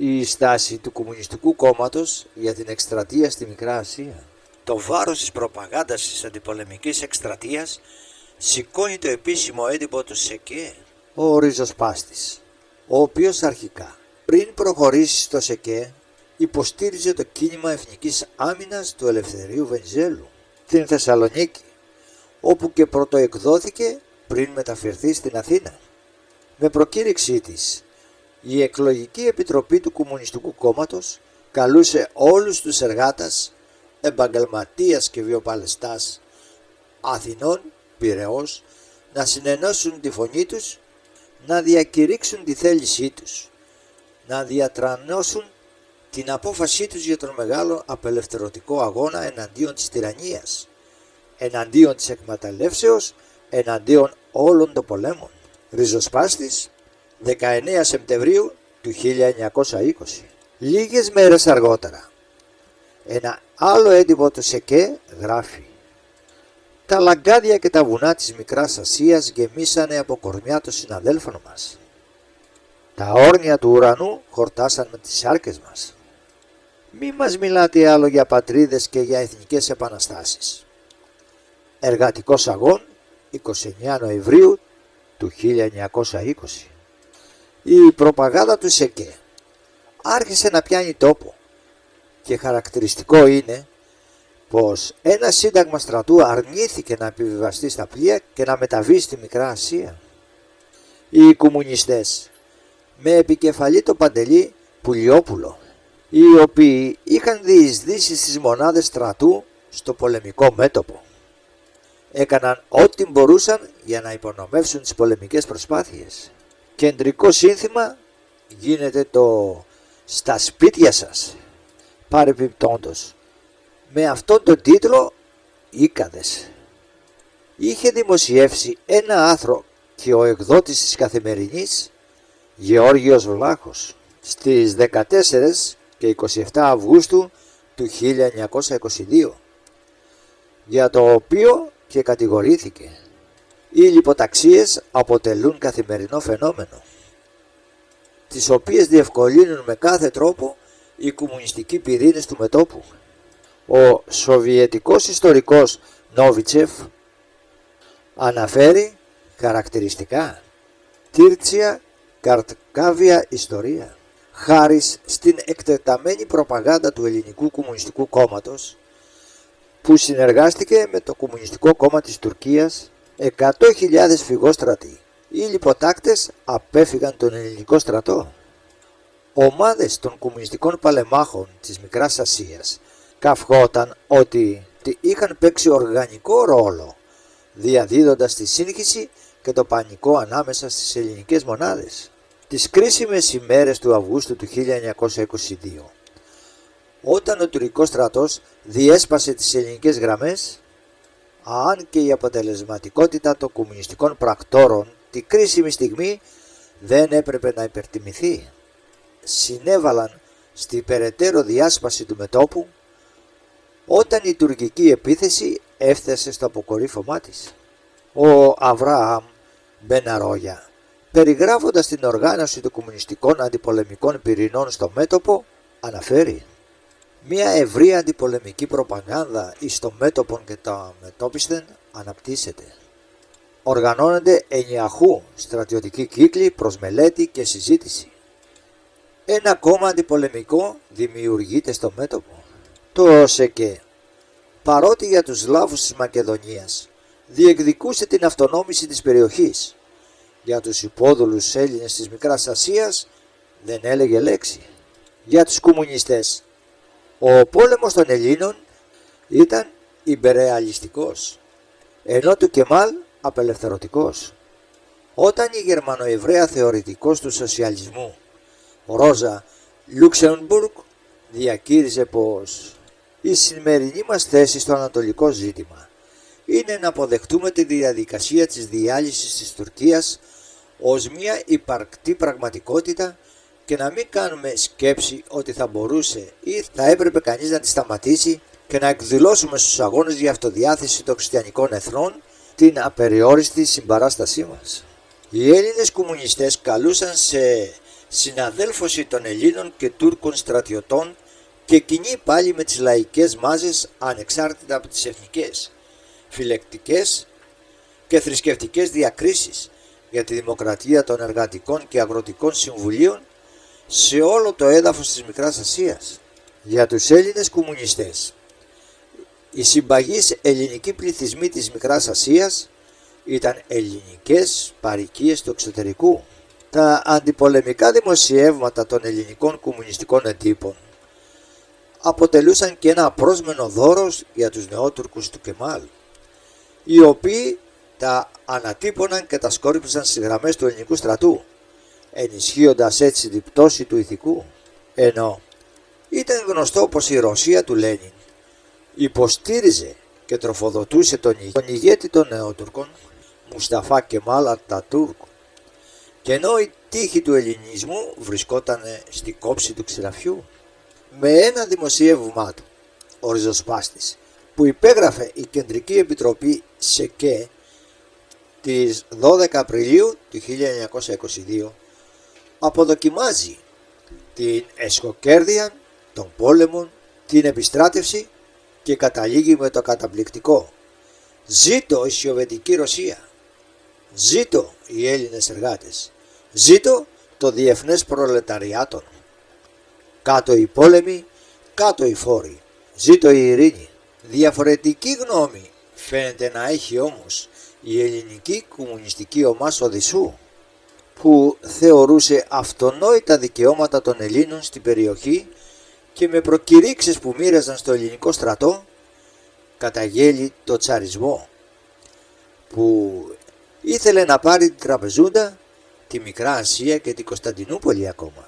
η στάση του Κομμουνιστικού Κόμματος για την εκστρατεία στη Μικρά Ασία. Το βάρος της προπαγάνδας της αντιπολεμικής εκστρατείας σηκώνει το επίσημο έντυπο του ΣΕΚΕ. Ο ριζοσπάστης, ο οποίος αρχικά πριν προχωρήσει στο ΣΕΚΕ υποστήριζε το κίνημα εθνικής άμυνας του Ελευθερίου Βενιζέλου στην Θεσσαλονίκη, όπου και πρωτοεκδόθηκε πριν μεταφερθεί στην Αθήνα. Με προκήρυξή της, η εκλογική επιτροπή του Κομμουνιστικού Κόμματος καλούσε όλους τους εργάτες, επαγγελματίες και βιοπαλαιστάς Αθηνών, Πειραιώς, να συνενώσουν τη φωνή τους, να διακηρύξουν τη θέλησή τους, να διατρανώσουν την απόφασή τους για τον μεγάλο απελευθερωτικό αγώνα εναντίον της τυραννίας, εναντίον της εκμεταλλεύσεως, εναντίον όλων των πολέμων. Ριζοσπάστης, 19 Σεπτεμβρίου του 1920. Λίγες μέρες αργότερα, ένα άλλο έντυπο του ΣΕΚΕ γράφει: «Τα λαγκάδια και τα βουνά της Μικράς Ασίας γεμίσανε από κορμιά των συναδέλφων μας. Τα όρνια του ουρανού χορτάσαν με τις σάρκες μας. Μη μας μιλάτε άλλο για πατρίδες και για εθνικές επαναστάσεις». Εργατικός αγών, 29 Νοεμβρίου του 1920. Η προπαγάνδα του ΣΕΚΕ άρχισε να πιάνει τόπο και χαρακτηριστικό είναι πως ένα σύνταγμα στρατού αρνήθηκε να επιβιβαστεί στα πλοία και να μεταβεί στη Μικρά Ασία. Οι κομμουνιστές, με επικεφαλή το Παντελή Πουλιόπουλο, οι οποίοι είχαν διεισδύσει στις μονάδες στρατού στο πολεμικό μέτωπο, έκαναν ό,τι μπορούσαν για να υπονομεύσουν τις πολεμικές προσπάθειες. Κεντρικό σύνθημα γίνεται το «Στα σπίτια σας». Παρεπιπτόντως, με αυτόν τον τίτλο Ίκαδες είχε δημοσιεύσει ένα άρθρο και ο εκδότης της Καθημερινής, Γεώργιος Βλάχος, στις 14 και 27 Αυγούστου του 1922, για το οποίο και κατηγορήθηκε. Οι λιποταξίες αποτελούν καθημερινό φαινόμενο, τις οποίες διευκολύνουν με κάθε τρόπο οι κομμουνιστικοί πυρήνες του μετώπου. Ο σοβιετικός ιστορικός Νόβιτσεφ αναφέρει χαρακτηριστικά τύρτσια καρτκάβια ιστορία. Χάρη στην εκτεταμένη προπαγάνδα του Ελληνικού Κομμουνιστικού Κόμματος, που συνεργάστηκε με το Κομμουνιστικό Κόμμα της Τουρκίας, 100.000 φυγόστρατοι οι λιποτάκτες απέφυγαν τον ελληνικό στρατό. Ομάδες των κομμουνιστικών παλεμάχων της Μικράς Ασίας καυχόταν ότι είχαν παίξει οργανικό ρόλο, διαδίδοντας τη σύγχυση και το πανικό ανάμεσα στις ελληνικές μονάδες. Τις κρίσιμες ημέρες του Αυγούστου του 1922, όταν ο τουρκικός στρατός διέσπασε τις ελληνικές γραμμές, αν και η αποτελεσματικότητα των κομμουνιστικών πρακτόρων τη κρίσιμη στιγμή δεν έπρεπε να υπερτιμηθεί, συνέβαλαν στη περαιτέρω διάσπαση του μετώπου όταν η τουρκική επίθεση έφτασε στο αποκορύφωμά της. Ο Αβραάμ Μπεναρόγια, περιγράφοντας την οργάνωση των κομμουνιστικών αντιπολεμικών πυρηνών στο μέτωπο, αναφέρει: «Μια ευρεία αντιπολεμική προπαγάνδα εις το μέτωπον και τα μετώπισθεν αναπτύσσεται. Οργανώνονται ενιαχού στρατιωτικοί κύκλοι προς μελέτη και συζήτηση. Ένα κόμμα αντιπολεμικό δημιουργείται στο μέτωπο. Το ΣΕΚΕ, παρότι για τους Σλάβους της Μακεδονίας διεκδικούσε την αυτονόμηση της περιοχής, για τους υπόδουλους Έλληνες της Μικράς Ασίας δεν έλεγε λέξη. Για τους κομμουνιστές, ο πόλεμος των Ελλήνων ήταν υπερρεαλιστικός, ενώ του Κεμάλ απελευθερωτικός. Όταν η Γερμανοεβραία θεωρητικός του σοσιαλισμού, Ρόζα Λουξεμβούργ, διακήρυζε πως η σημερινή μας θέση στο ανατολικό ζήτημα είναι να αποδεχτούμε τη διαδικασία της διάλυσης της Τουρκίας ως μια υπαρκτή πραγματικότητα και να μην κάνουμε σκέψη ότι θα μπορούσε ή θα έπρεπε κανείς να τη σταματήσει και να εκδηλώσουμε στους αγώνες για αυτοδιάθεση των χριστιανικών εθνών την απεριόριστη συμπαράστασή μας. Οι Έλληνες κομμουνιστές καλούσαν σε συναδέλφωση των Ελλήνων και Τούρκων στρατιωτών και κοινή πάλι με τις λαϊκές μάζες ανεξάρτητα από τις εθνικές, φυλεκτικές και θρησκευτικές διακρίσεις για τη δημοκρατία των εργατικών και αγροτικών συμβουλίων σε όλο το έδαφος της Μικράς Ασίας. Για τους Έλληνες κομμουνιστές, οι συμπαγείς ελληνικοί πληθυσμοί της Μικράς Ασίας ήταν ελληνικές παροικίες του εξωτερικού. Τα αντιπολεμικά δημοσιεύματα των ελληνικών κομμουνιστικών εντύπων αποτελούσαν και ένα απρόσμενο δώρος για τους νεότουρκους του Κεμάλ, οι οποίοι τα ανατύπωναν και τα σκόρπισαν στις γραμμές του ελληνικού στρατού, ενισχύοντας έτσι την πτώση του ηθικού. Ενώ ήταν γνωστό πως η Ρωσία του Λένιν υποστήριζε και τροφοδοτούσε τον ηγέτη των νεότουρκων, Μουσταφά Κεμάλ Ατατούρκ, και ενώ η τύχη του ελληνισμού βρισκόταν στη κόψη του ξηραφιού. Με ένα δημοσίευμά του, ο Ριζοσπάστης, που υπέγραφε η Κεντρική Επιτροπή ΣΕΚΕ της 12 Απριλίου του 1922, αποδοκιμάζει την εσχοκέρδεια των πόλεμων, την επιστράτευση και καταλήγει με το καταπληκτικό «Ζήτω η Σοβιετική Ρωσία! Ζήτω οι Έλληνες εργάτες! Ζήτω το διεθνές προλεταριάτο! Κάτω οι πόλεμοι, κάτω οι φόροι! Ζήτω η ειρήνη!» Διαφορετική γνώμη φαίνεται να έχει όμως η ελληνική κομμουνιστική ομάδα Οδυσσού, που θεωρούσε αυτονόητα δικαιώματα των Ελλήνων στην περιοχή και με προκηρύξεις που μοίραζαν στο ελληνικό στρατό καταγγέλει το τσαρισμό, που ήθελε να πάρει την Τραπεζούντα, τη Μικρά Ασία και την Κωνσταντινούπολη ακόμα.